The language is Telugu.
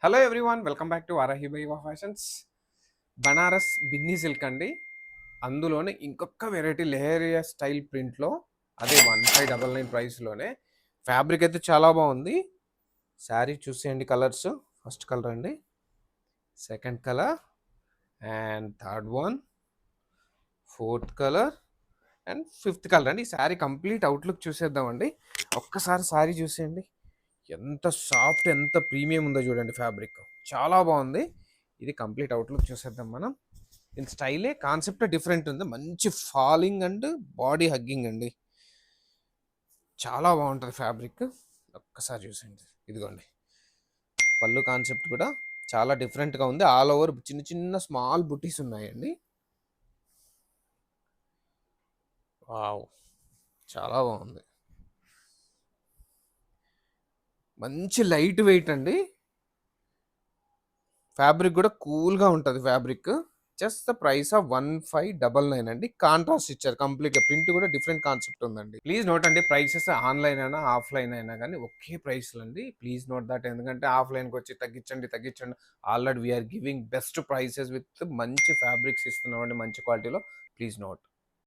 Hello everyone, welcome back to Varahi బైవా ఫ్యాషన్స్. బనారస్ బిన్నీ సిల్క్ అండి. అందులోనే ఇంకొక వెరైటీ లేరియా స్టైల్ ప్రింట్లో, అదే 1599 ప్రైస్లోనే. ఫ్యాబ్రిక్ అయితే చాలా బాగుంది. శారీ చూసేయండి, కలర్స్. ఫస్ట్ కలర్ అండి, second colour, and third one, fourth colour, and fifth colour అండి. ఈ శారీ కంప్లీట్ అవుట్లుక్ చూసేద్దామండి. ఒక్కసారి శారీ చూసేయండి, ఎంత సాఫ్ట్, ఎంత ప్రీమియం ఉందో చూడండి. ఫ్యాబ్రిక్ చాలా బాగుంది. ఇది కంప్లీట్ అవుట్లుక్ చూసేద్దాం మనం. దీని స్టైలే, కాన్సెప్ట్ డిఫరెంట్ ఉంది. మంచి ఫాలింగ్ అండ్ బాడీ హగ్గింగ్ అండి. చాలా బాగుంటుంది ఫ్యాబ్రిక్. ఒక్కసారి చూసేయండి, ఇదిగోండి. పళ్ళు కాన్సెప్ట్ కూడా చాలా డిఫరెంట్గా ఉంది. ఆల్ ఓవర్ చిన్న చిన్న స్మాల్ బుటీస్ ఉన్నాయండి. వావ్, చాలా బాగుంది. మంచి లైట్ వెయిట్ అండి. ఫ్యాబ్రిక్ కూడా కూల్గా ఉంటుంది. Fabric just the price of 1599 అండి. కాంట్రాస్ట్ ఇచ్చారు కంప్లీట్గా. ప్రింట్ కూడా డిఫరెంట్ కాన్సెప్ట్ ఉందండి. ప్లీజ్ నోట్ అండి, ప్రైసెస్ ఆన్లైన్ అయినా ఆఫ్లైన్ అయినా కానీ ఒకే ప్రైస్లు అండి. Please note that. ఎందుకంటే ఆఫ్లైన్కి వచ్చి తగ్గించండి తగ్గించండి, already we are giving best prices with మంచి ఫ్యాబ్రిక్స్ ఇస్తున్నామండి, మంచి క్వాలిటీలో. Please note.